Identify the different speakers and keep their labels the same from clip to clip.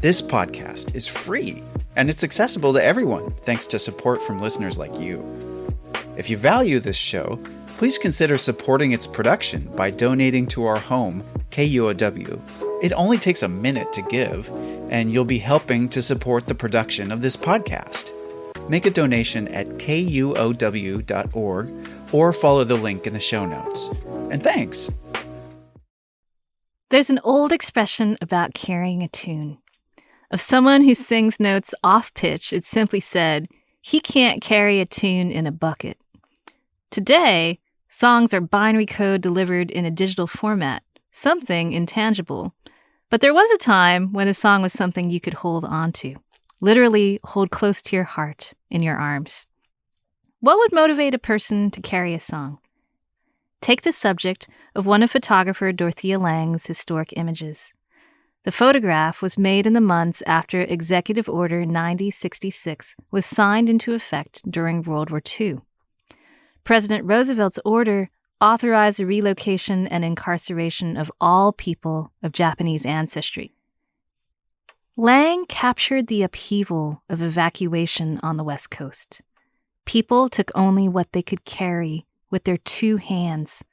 Speaker 1: This podcast is free, and it's accessible to everyone thanks to support from listeners like you. If you value this show, please consider supporting its production by donating to our home, KUOW. It only takes a minute to give, and you'll be helping to support the production of this podcast. Make a donation at KUOW.org or follow the link in the show notes. And thanks!
Speaker 2: There's an old expression about carrying a tune. Of someone who sings notes off-pitch, it's simply said, he can't carry a tune in a bucket. Today, songs are binary code delivered in a digital format, something intangible. But there was a time when a song was something you could hold onto, literally hold close to your heart, in your arms. What would motivate a person to carry a song? Take the subject of one of photographer Dorothea Lange's historic images. The photograph was made in the months after Executive Order 9066 was signed into effect during World War II. President Roosevelt's order authorized the relocation and incarceration of all people of Japanese ancestry. Lange captured the upheaval of evacuation on the West Coast. People took only what they could carry with their two hands.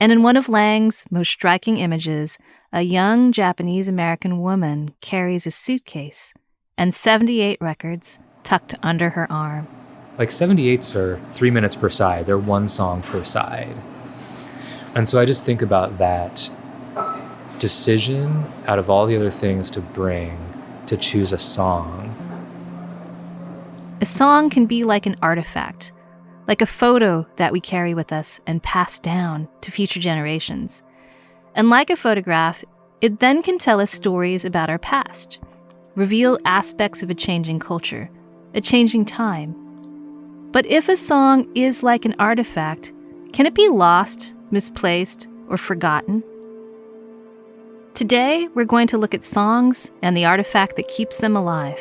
Speaker 2: And in one of Lange's most striking images, a young Japanese-American woman carries a suitcase and 78 records tucked under her arm.
Speaker 3: Like 78s are 3 minutes per side. They're one song per side. And so I just think about that decision out of all the other things to bring, to choose a song.
Speaker 2: A song can be like an artifact, like a photo that we carry with us and pass down to future generations. And like a photograph, it then can tell us stories about our past, reveal aspects of a changing culture, a changing time. But if a song is like an artifact, can it be lost, misplaced, or forgotten? Today, we're going to look at songs and the artifact that keeps them alive.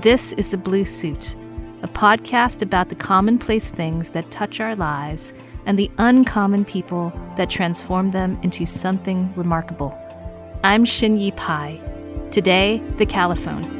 Speaker 2: This is The Blue Suit, a podcast about the commonplace things that touch our lives and the uncommon people that transform them into something remarkable. I'm Shin-Yi Pai. Today, the Califone.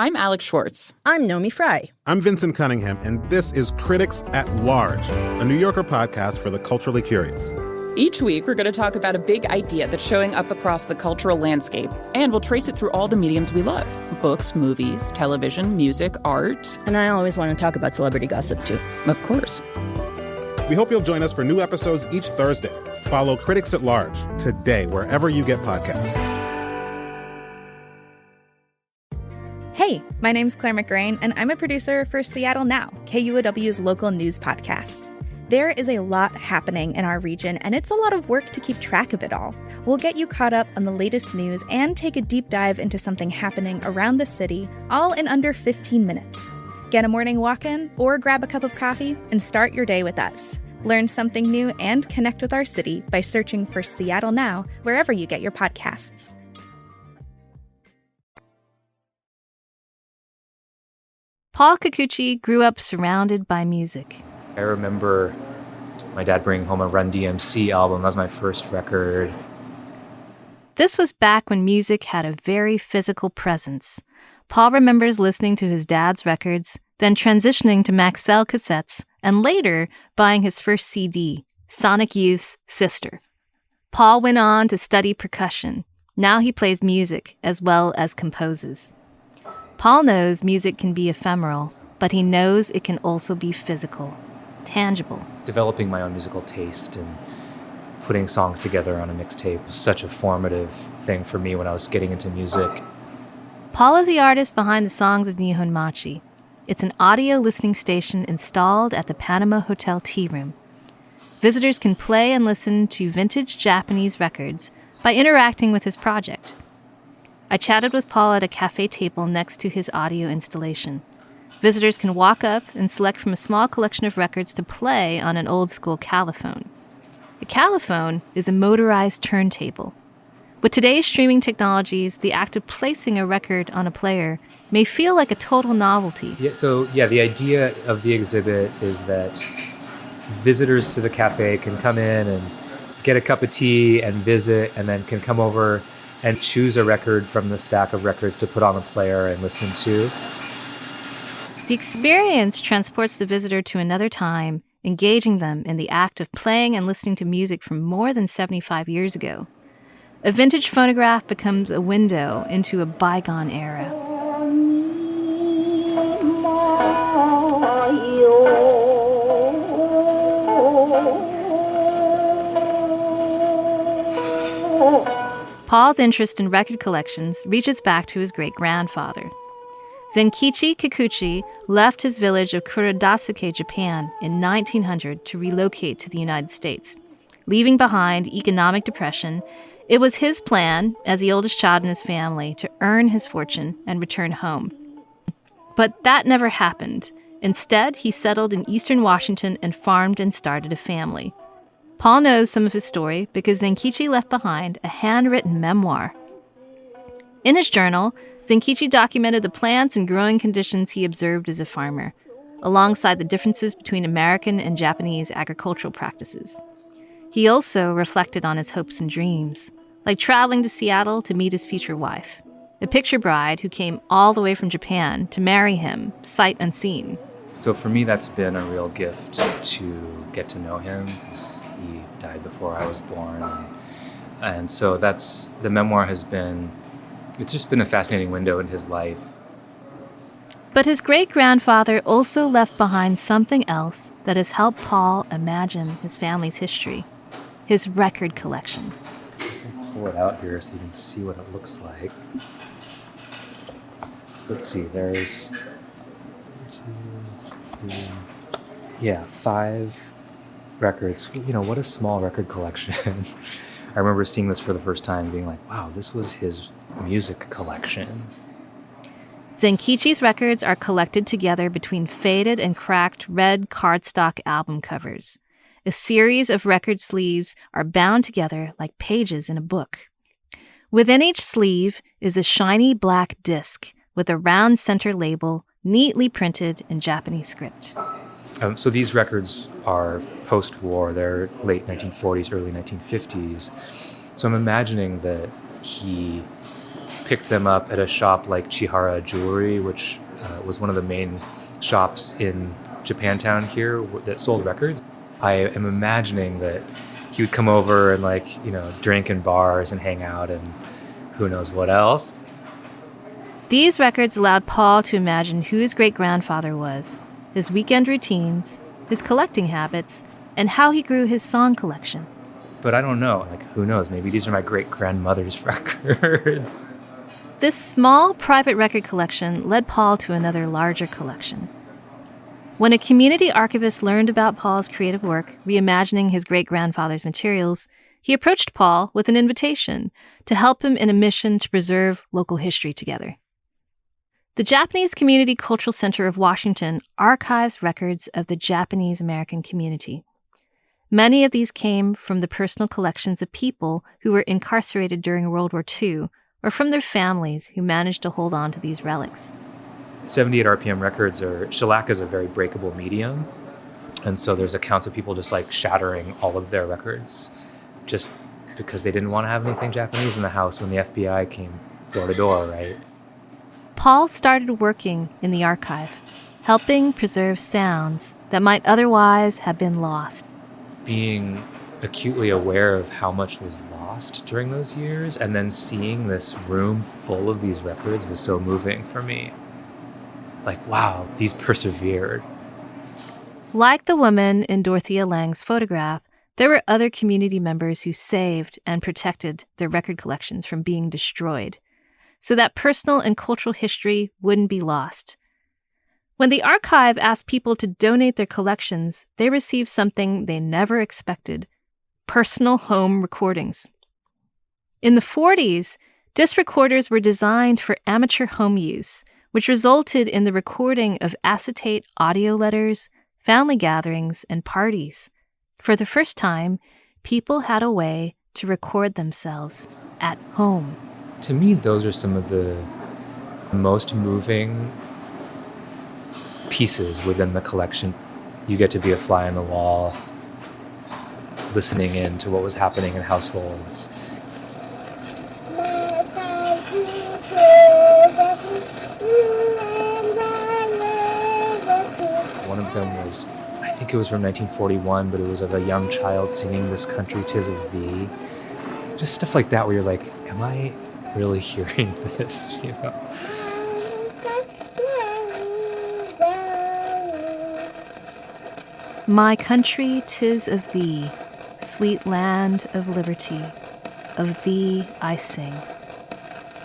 Speaker 4: I'm Alex Schwartz.
Speaker 5: I'm Nomi Fry.
Speaker 6: I'm Vincent Cunningham, and this is Critics at Large, a New Yorker podcast for the culturally curious.
Speaker 4: Each week, we're going to talk about a big idea that's showing up across the cultural landscape, and we'll trace it through all the mediums we love. Books, movies, television, music, art.
Speaker 5: And I always want to talk about celebrity gossip, too.
Speaker 4: Of course.
Speaker 6: We hope you'll join us for new episodes each Thursday. Follow Critics at Large today, wherever you get podcasts.
Speaker 7: Hey, my name's Claire McGrain, and I'm a producer for Seattle Now, KUOW's local news podcast. There is a lot happening in our region, and it's a lot of work to keep track of it all. We'll get you caught up on the latest news and take a deep dive into something happening around the city, all in under 15 minutes. Get a morning walk-in or grab a cup of coffee and start your day with us. Learn something new and connect with our city by searching for Seattle Now wherever you get your podcasts.
Speaker 2: Paul Kikuchi grew up surrounded by music.
Speaker 3: I remember my dad bringing home a Run DMC album. That was my first record.
Speaker 2: This was back when music had a very physical presence. Paul remembers listening to his dad's records, then transitioning to Maxell cassettes, and later buying his first CD, Sonic Youth's Sister. Paul went on to study percussion. Now he plays music as well as composes. Paul knows music can be ephemeral, but he knows it can also be physical, tangible.
Speaker 3: Developing my own musical taste and putting songs together on a mixtape was such a formative thing for me when I was getting into music.
Speaker 2: Paul is the artist behind the songs of Nihon Machi. It's an audio listening station installed at the Panama Hotel Tea Room. Visitors can play and listen to vintage Japanese records by interacting with his project. I chatted with Paul at a cafe table next to his audio installation. Visitors can walk up and select from a small collection of records to play on an old-school Califone. A Califone is a motorized turntable. With today's streaming technologies, the act of placing a record on a player may feel like a total novelty.
Speaker 3: The idea of the exhibit is that visitors to the cafe can come in and get a cup of tea and visit, and then can come over and choose a record from the stack of records to put on the player and listen to.
Speaker 2: The experience transports the visitor to another time, engaging them in the act of playing and listening to music from more than 75 years ago. A vintage phonograph becomes a window into a bygone era. Paul's interest in record collections reaches back to his great-grandfather. Zenkichi Kikuchi left his village of Kurodasuke, Japan in 1900 to relocate to the United States. Leaving behind economic depression, it was his plan, as the oldest child in his family, to earn his fortune and return home. But that never happened. Instead, he settled in eastern Washington and farmed and started a family. Paul knows some of his story because Zenkichi left behind a handwritten memoir. In his journal, Zenkichi documented the plants and growing conditions he observed as a farmer, alongside the differences between American and Japanese agricultural practices. He also reflected on his hopes and dreams, like traveling to Seattle to meet his future wife, a picture bride who came all the way from Japan to marry him, sight unseen.
Speaker 3: So for me, that's been a real gift to get to know him. He died before I was born. And so the memoir it's just been a fascinating window in his life.
Speaker 2: But his great-grandfather also left behind something else that has helped Paul imagine his family's history, his record collection.
Speaker 3: I'll pull it out here so you can see what it looks like. Let's see, there's 5 records. What a small record collection. I remember seeing this for the first time being like, wow, this was his music collection.
Speaker 2: Zenkichi's records are collected together between faded and cracked red cardstock album covers. A series of record sleeves are bound together like pages in a book. Within each sleeve is a shiny black disc with a round center label neatly printed in Japanese script.
Speaker 3: So these records are post-war. They're late 1940s, early 1950s. So I'm imagining that he picked them up at a shop like Chihara Jewelry, which was one of the main shops in Japantown here that sold records. I am imagining that he would come over and drink in bars and hang out and who knows what else.
Speaker 2: These records allowed Paul to imagine who his great-grandfather was, his weekend routines, his collecting habits, and how he grew his song collection.
Speaker 3: But I don't know, who knows? Maybe these are my great-grandmother's records.
Speaker 2: This small private record collection led Paul to another larger collection. When a community archivist learned about Paul's creative work, reimagining his great-grandfather's materials, he approached Paul with an invitation to help him in a mission to preserve local history together. The Japanese Community Cultural Center of Washington archives records of the Japanese American community. Many of these came from the personal collections of people who were incarcerated during World War II, or from their families who managed to hold on to these relics.
Speaker 3: 78 RPM records shellac is a very breakable medium. And so there's accounts of people just shattering all of their records just because they didn't want to have anything Japanese in the house when the FBI came door to door, right?
Speaker 2: Paul started working in the archive, helping preserve sounds that might otherwise have been lost.
Speaker 3: Being acutely aware of how much was lost during those years, and then seeing this room full of these records was so moving for me. Wow, these persevered.
Speaker 2: Like the woman in Dorothea Lange's photograph, there were other community members who saved and protected their record collections from being destroyed, so that personal and cultural history wouldn't be lost. When the archive asked people to donate their collections, they received something they never expected: personal home recordings. In the 40s, Disc recorders were designed for amateur home use, which resulted in the recording of acetate audio letters, family gatherings, and parties. For the first time, people had a way to record themselves at home.
Speaker 3: To me, those are some of the most moving pieces within the collection. You get to be a fly on the wall, listening in to what was happening in households. One of them was, I think it was from 1941, but it was of a young child singing "This Country 'Tis of Thee." Just stuff like that where you're like, am I really hearing this, you know?
Speaker 2: My country, 'tis of thee, sweet land of liberty, of thee I sing.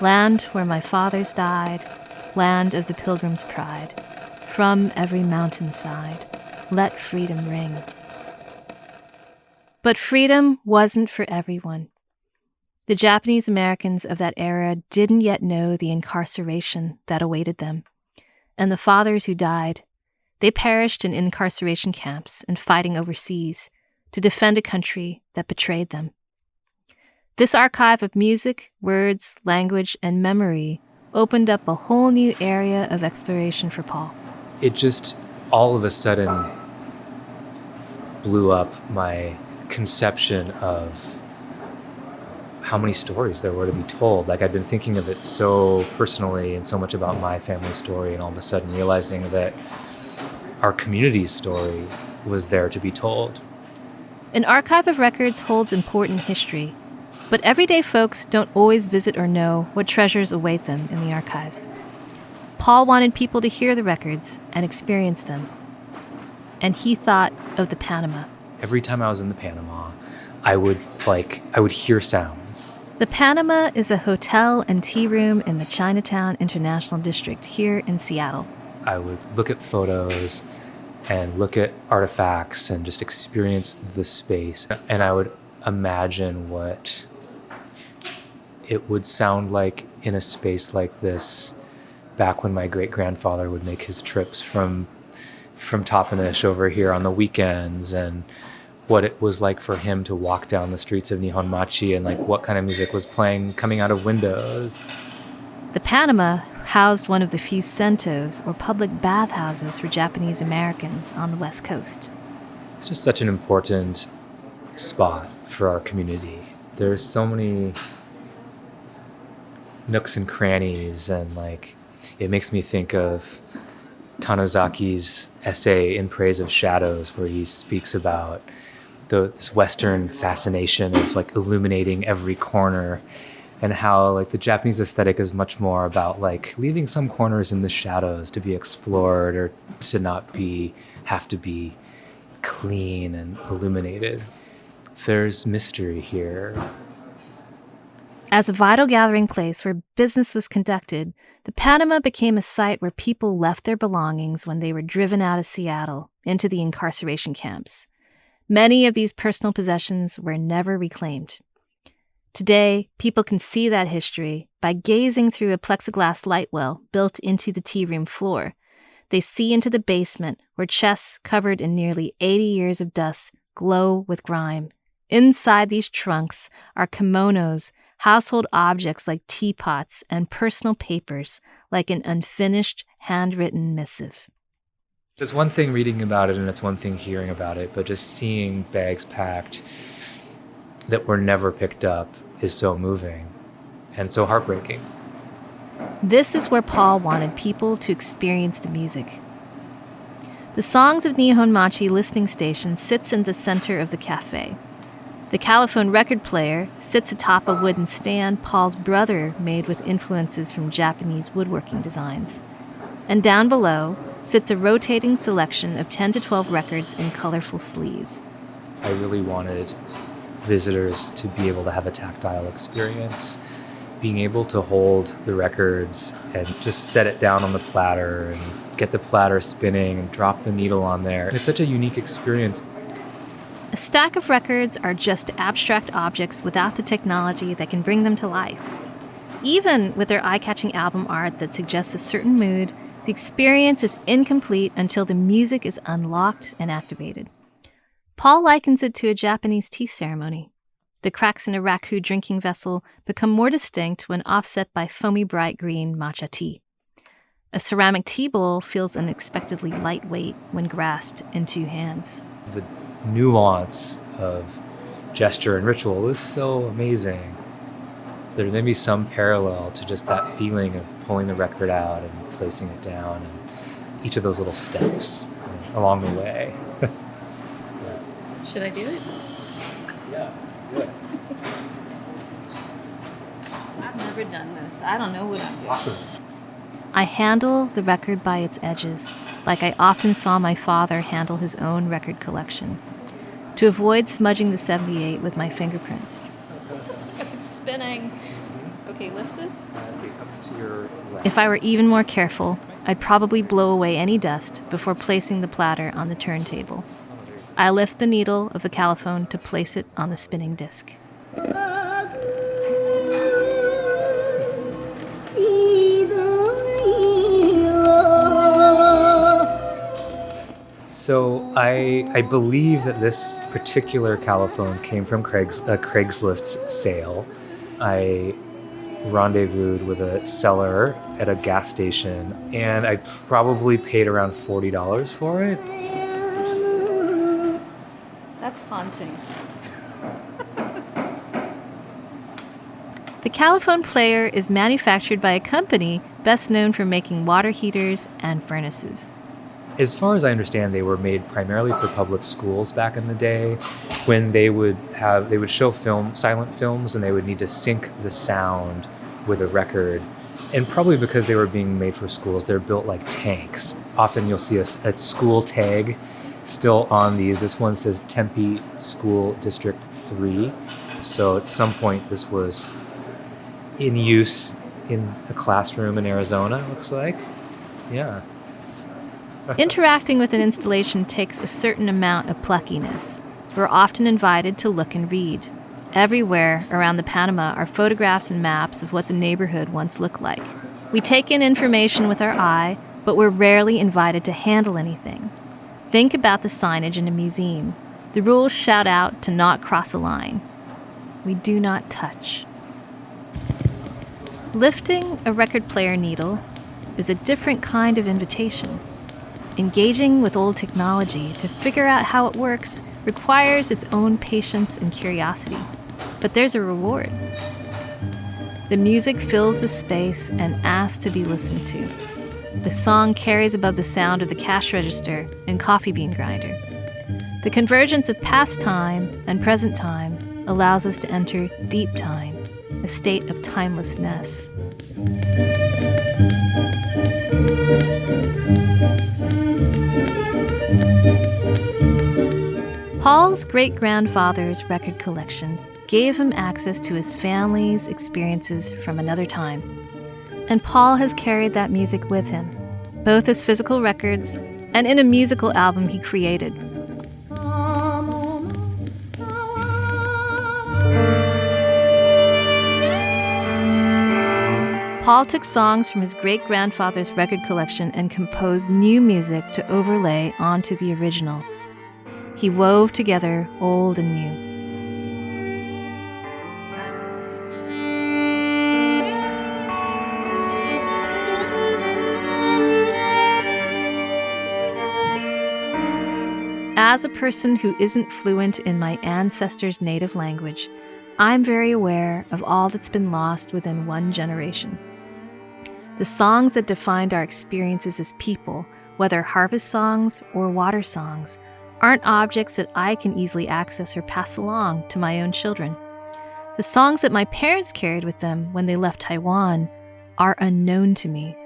Speaker 2: Land where my fathers died, land of the pilgrim's pride, from every mountainside, let freedom ring. But freedom wasn't for everyone. The Japanese Americans of that era didn't yet know the incarceration that awaited them, and the fathers who died, they perished in incarceration camps and fighting overseas to defend a country that betrayed them. This archive of music, words, language, and memory opened up a whole new area of exploration for Paul.
Speaker 3: It just all of a sudden blew up my conception of how many stories there were to be told. Like, I'd been thinking of it so personally and so much about my family story, and all of a sudden realizing that our community's story was there to be told.
Speaker 2: An archive of records holds important history, but everyday folks don't always visit or know what treasures await them in the archives. Paul wanted people to hear the records and experience them, and he thought of the Panama.
Speaker 3: Every time I was in the Panama, I would hear sounds.
Speaker 2: The Panama is a hotel and tea room in the Chinatown International District here in Seattle.
Speaker 3: I would look at photos and look at artifacts and just experience the space. And I would imagine what it would sound like in a space like this back when my great-grandfather would make his trips from Toppenish over here on the weekends, and what it was like for him to walk down the streets of Nihonmachi, and like what kind of music was playing coming out of windows.
Speaker 2: The Panama housed one of the few sentos, or public bathhouses for Japanese Americans on the West Coast.
Speaker 3: It's just such an important spot for our community. There's so many nooks and crannies, and like it makes me think of Tanazaki's essay In Praise of Shadows, where he speaks about this Western fascination of like illuminating every corner, and how like the Japanese aesthetic is much more about like leaving some corners in the shadows to be explored, or to not have to be clean and illuminated. There's mystery here.
Speaker 2: As a vital gathering place where business was conducted, the Panama became a site where people left their belongings when they were driven out of Seattle into the incarceration camps. Many of these personal possessions were never reclaimed. Today, people can see that history by gazing through a plexiglass light well built into the tea room floor. They see into the basement where chests covered in nearly 80 years of dust glow with grime. Inside these trunks are kimonos, household objects like teapots, and personal papers like an unfinished handwritten missive.
Speaker 3: It's one thing reading about it and it's one thing hearing about it, but just seeing bags packed that were never picked up is so moving and so heartbreaking.
Speaker 2: This is where Paul wanted people to experience the music. The Songs of Nihonmachi listening station sits in the center of the café. The Califone record player sits atop a wooden stand Paul's brother made with influences from Japanese woodworking designs. And down below sits a rotating selection of 10 to 12 records in colorful sleeves.
Speaker 3: I really wanted visitors to be able to have a tactile experience, being able to hold the records and just set it down on the platter and get the platter spinning and drop the needle on there. It's such a unique experience.
Speaker 2: A stack of records are just abstract objects without the technology that can bring them to life. Even with their eye-catching album art that suggests a certain mood, the experience is incomplete until the music is unlocked and activated. Paul likens it to a Japanese tea ceremony. The cracks in a raku drinking vessel become more distinct when offset by foamy bright green matcha tea. A ceramic tea bowl feels unexpectedly lightweight when grasped in two hands.
Speaker 3: The nuance of gesture and ritual is so amazing. There may be some parallel to just that feeling of pulling the record out and placing it down, and each of those little steps along the way.
Speaker 2: Should I do it?
Speaker 3: Yeah, do it.
Speaker 2: I've never done this. I don't know what I'm doing.
Speaker 3: Awesome.
Speaker 2: I handle the record by its edges, like I often saw my father handle his own record collection, to avoid smudging the 78 with my fingerprints. It's spinning. Okay, lift this.
Speaker 3: So it comes to your left.
Speaker 2: If I were even more careful, I'd probably blow away any dust before placing the platter on the turntable. I lift the needle of the Califone to place it on the spinning disc.
Speaker 3: So I believe that this particular Califone came from Craigslist sale. I rendezvoused with a seller at a gas station, and I probably paid around $40 for it.
Speaker 2: That's haunting. The Califone player is manufactured by a company best known for making water heaters and furnaces.
Speaker 3: As far as I understand, they were made primarily for public schools back in the day, when they would show silent films, and they would need to sync the sound with a record. And probably because they were being made for schools, they're built like tanks. Often you'll see a school tag still on these. This one says Tempe School District 3. So at some point this was in use in a classroom in Arizona, it looks like. Yeah.
Speaker 2: Interacting with an installation takes a certain amount of pluckiness. We're often invited to look and read. Everywhere around the Panama are photographs and maps of what the neighborhood once looked like. We take in information with our eye, but we're rarely invited to handle anything. Think about the signage in a museum. The rules shout out to not cross a line. We do not touch. Lifting a record player needle is a different kind of invitation. Engaging with old technology to figure out how it works requires its own patience and curiosity. But there's a reward. The music fills the space and asks to be listened to. The song carries above the sound of the cash register and coffee bean grinder. The convergence of past time and present time allows us to enter deep time, a state of timelessness. Paul's great-grandfather's record collection gave him access to his family's experiences from another time. And Paul has carried that music with him, both as physical records and in a musical album he created. Paul took songs from his great-grandfather's record collection and composed new music to overlay onto the original. He wove together old and new. As a person who isn't fluent in my ancestors' native language, I'm very aware of all that's been lost within one generation. The songs that defined our experiences as people, whether harvest songs or water songs, aren't objects that I can easily access or pass along to my own children. The songs that my parents carried with them when they left Taiwan are unknown to me.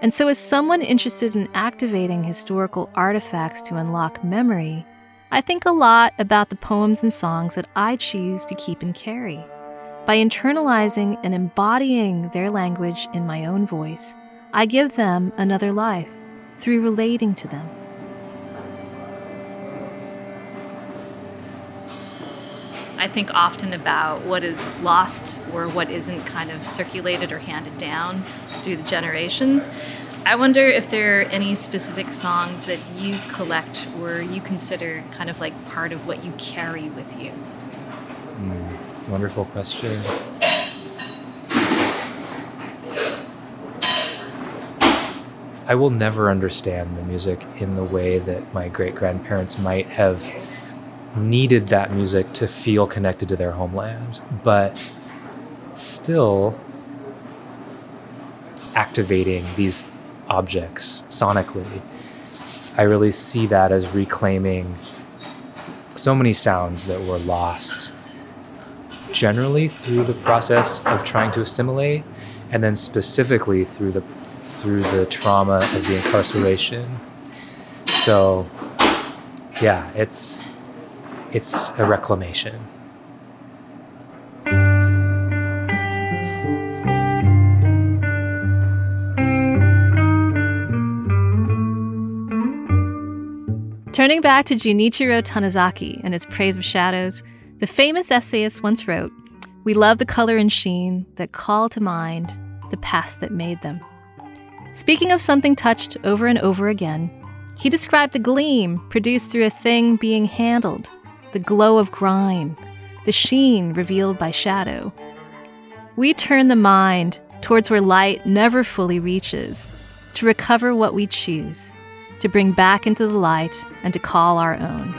Speaker 2: And so as someone interested in activating historical artifacts to unlock memory, I think a lot about the poems and songs that I choose to keep and carry. By internalizing and embodying their language in my own voice, I give them another life through relating to them. I think often about what is lost or what isn't kind of circulated or handed down through the generations. I wonder if there are any specific songs that you collect or you consider kind of like part of what you carry with you.
Speaker 3: Wonderful question. I will never understand the music in the way that my great-grandparents might have needed that music to feel connected to their homeland, but still activating these objects sonically. I really see that as reclaiming so many sounds that were lost, generally through the process of trying to assimilate, and then specifically through the trauma of the incarceration. So yeah, it's a reclamation.
Speaker 2: Turning back to Junichiro Tanizaki and its praise of shadows, the famous essayist once wrote, "We love the color and sheen that call to mind the past that made them." Speaking of something touched over and over again, he described the gleam produced through a thing being handled, the glow of grime, the sheen revealed by shadow. We turn the mind towards where light never fully reaches, to recover what we choose, to bring back into the light and to call our own.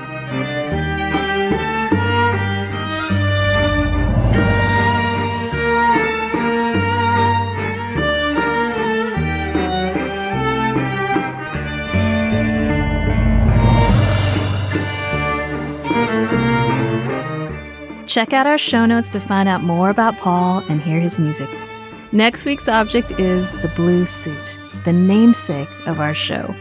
Speaker 2: Check out our show notes to find out more about Paul and hear his music. Next week's object is the blue suit, the namesake of our show.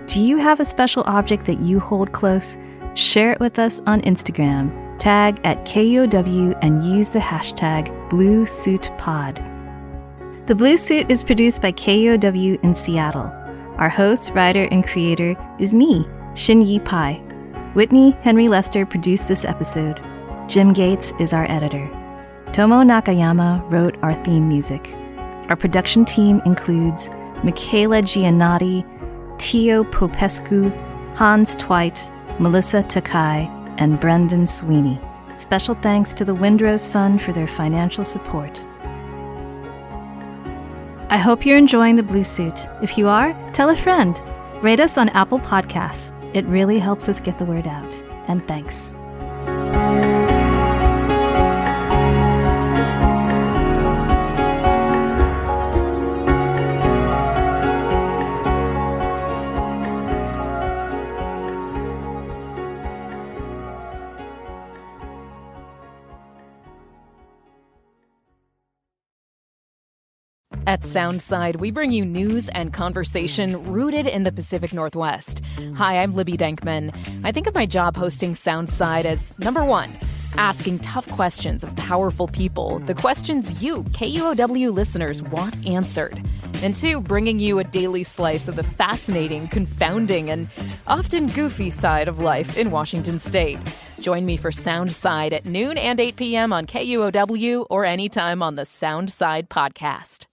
Speaker 2: Do you have a special object that you hold close? Share it with us on Instagram. Tag at KUOW and use the hashtag BlueSuitPod. The Blue Suit is produced by KUOW in Seattle. Our host, writer, and creator is me, Shin-Yi Pai. Whitney Henry Lester produced this episode. Jim Gates is our editor. Tomo Nakayama wrote our theme music. Our production team includes Michaela Giannotti, Tio Popescu, Hans Twite, Melissa Takai, and Brendan Sweeney. Special thanks to the Windrose Fund for their financial support. I hope you're enjoying the Blue Suit. If you are, tell a friend. Rate us on Apple Podcasts. It really helps us get the word out. And thanks.
Speaker 4: At Soundside, we bring you news and conversation rooted in the Pacific Northwest. Hi, I'm Libby Denkman. I think of my job hosting Soundside as, number one, asking tough questions of powerful people, the questions you, KUOW listeners, want answered. And two, bringing you a daily slice of the fascinating, confounding, and often goofy side of life in Washington State. Join me for Soundside at noon and 8 p.m. on KUOW or anytime on the Soundside podcast.